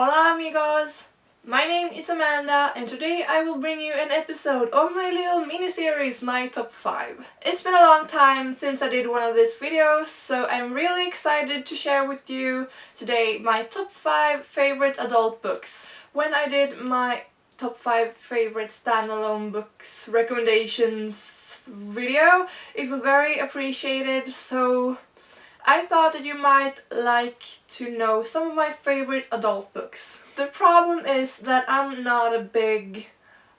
Hola amigos! My name is Amanda and today I will bring you an episode of my little mini-series, my top 5. It's been a long time since I did one of these videos, so I'm really excited to share with you today my top 5 favorite adult books. When I did my top 5 favorite standalone books recommendations video, it was very appreciated, so I thought that you might like to know some of my favorite adult books. The problem is that I'm not a big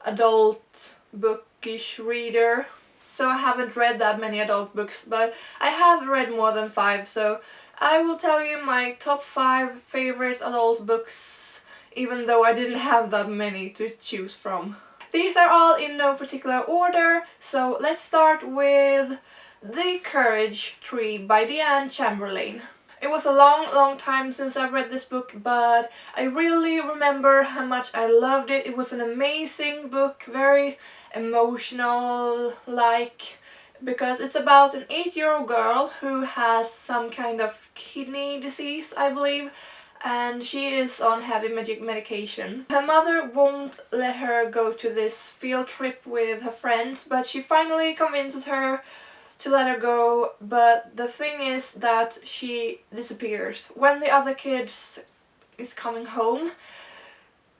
adult bookish reader, so I haven't read that many adult books, but I have read more than 5, so I will tell you my top 5 favorite adult books, even though I didn't have that many to choose from. These are all in no particular order, so let's start with The Courage Tree by Diane Chamberlain. It was a long time since I read this book, but I really remember how much I loved it. It was an amazing book, very emotional, because it's about an 8-year-old girl who has some kind of kidney disease, I believe, and she is on heavy medication. Her mother won't let her go to this field trip with her friends, but she finally convinces her to let her go, but the thing is that she disappears. When the other kids is coming home,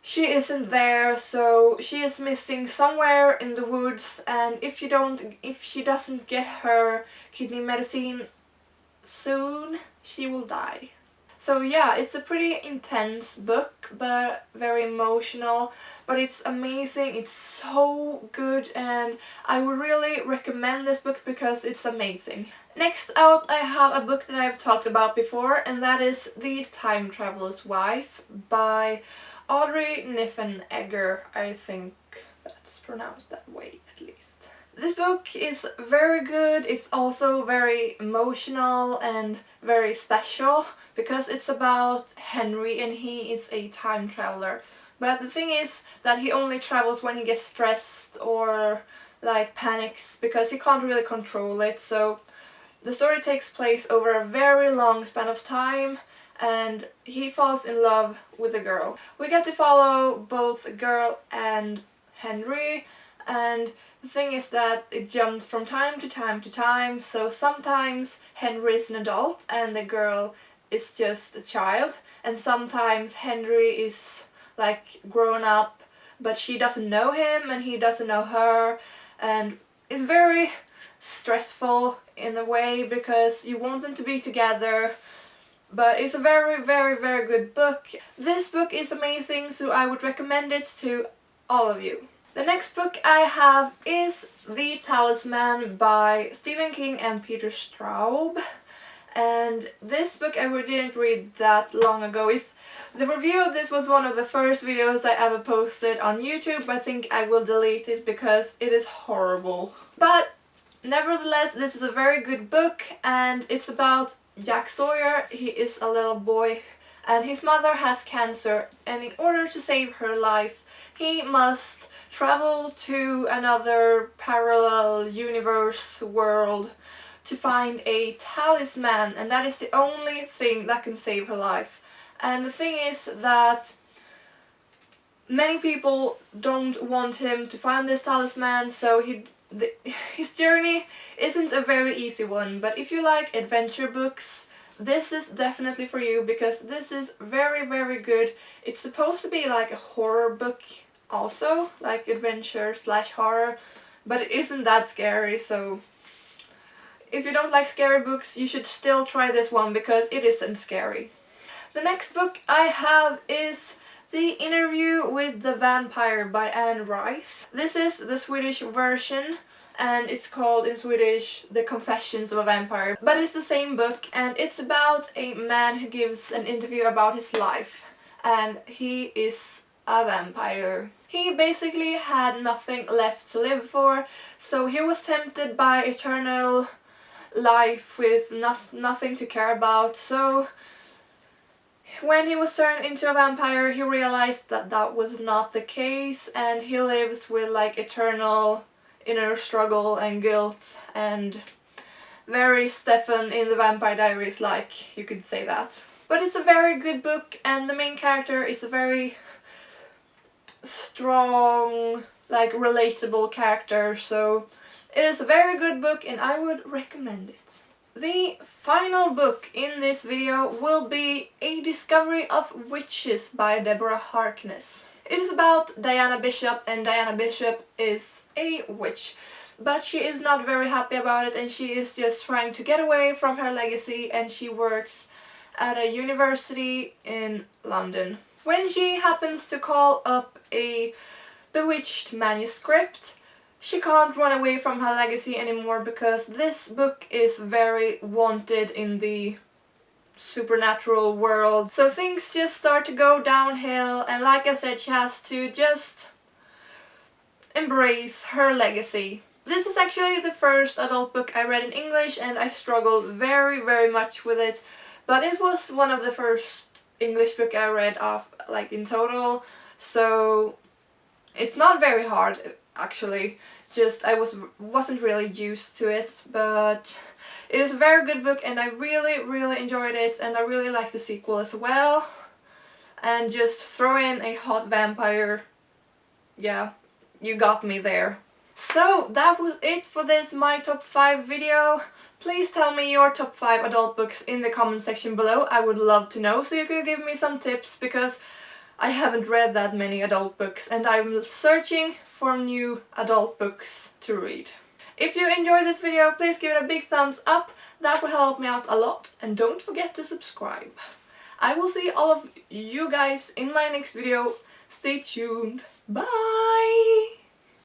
she isn't there, so she is missing somewhere in the woods, and if she doesn't get her kidney medicine soon, she will die. So yeah, it's a pretty intense book, but very emotional, but it's amazing, it's so good, and I would really recommend this book because it's amazing. Next out I have a book that I've talked about before, and that is The Time Traveler's Wife by Audrey Niffenegger. I think that's pronounced that way at least. This book is very good. It's also very emotional and very special because it's about Henry and he is a time traveler. But the thing is that he only travels when he gets stressed or panics because he can't really control it. So the story takes place over a very long span of time and he falls in love with a girl. We get to follow both the girl and Henry, and the thing is that it jumps from time to time, so sometimes Henry is an adult and the girl is just a child, and sometimes Henry is grown up but she doesn't know him and he doesn't know her, and it's very stressful in a way because you want them to be together, but it's a very good book. This book is amazing, so I would recommend it to all of you. The next book I have is The Talisman by Stephen King and Peter Straub. And this book I didn't read that long ago. The review of this was one of the first videos I ever posted on YouTube. I think I will delete it because it is horrible. But nevertheless, this is a very good book, and it's about Jack Sawyer. He is a little boy and his mother has cancer, and in order to save her life he must travel to another parallel universe world to find a talisman, and that is the only thing that can save her life. And the thing is that many people don't want him to find this talisman, so his journey isn't a very easy one. But if you like adventure books, this is definitely for you because this is very good. It's supposed to be like a horror book also, like adventure / horror, but it isn't that scary, so if you don't like scary books you should still try this one because it isn't scary. The next book I have is The Interview with the Vampire by Anne Rice. This is the Swedish version and it's called in Swedish The Confessions of a Vampire, but it's the same book, and it's about a man who gives an interview about his life, and he is a vampire. He basically had nothing left to live for, so he was tempted by eternal life with nothing to care about. So when he was turned into a vampire, he realized that that was not the case, and he lives with eternal inner struggle and guilt, and very Stefan in the Vampire Diaries, you could say that. But it's a very good book, and the main character is a very strong, like relatable character, so it is a very good book and I would recommend it. The final book in this video will be A Discovery of Witches by Deborah Harkness. It is about Diana Bishop, and Diana Bishop is a witch, but she is not very happy about it, and she is just trying to get away from her legacy, and she works at a university in London. When she happens to call up a bewitched manuscript, she can't run away from her legacy anymore because this book is very wanted in the supernatural world. So things just start to go downhill, and like I said, she has to just embrace her legacy. This is actually the first adult book I read in English, and I struggled very much with it, but it was one of the first English book I read like in total, so it's not very hard actually, just I wasn't really used to it, but it is a very good book and I really enjoyed it, and I really like the sequel as well. And just throw in a hot vampire, yeah, you got me there. So that was it for this My Top 5 video. Please tell me your top 5 adult books in the comment section below. I would love to know, so you could give me some tips, because I haven't read that many adult books and I'm searching for new adult books to read. If you enjoyed this video, please give it a big thumbs up. That will help me out a lot, and don't forget to subscribe. I will see all of you guys in my next video. Stay tuned. Bye!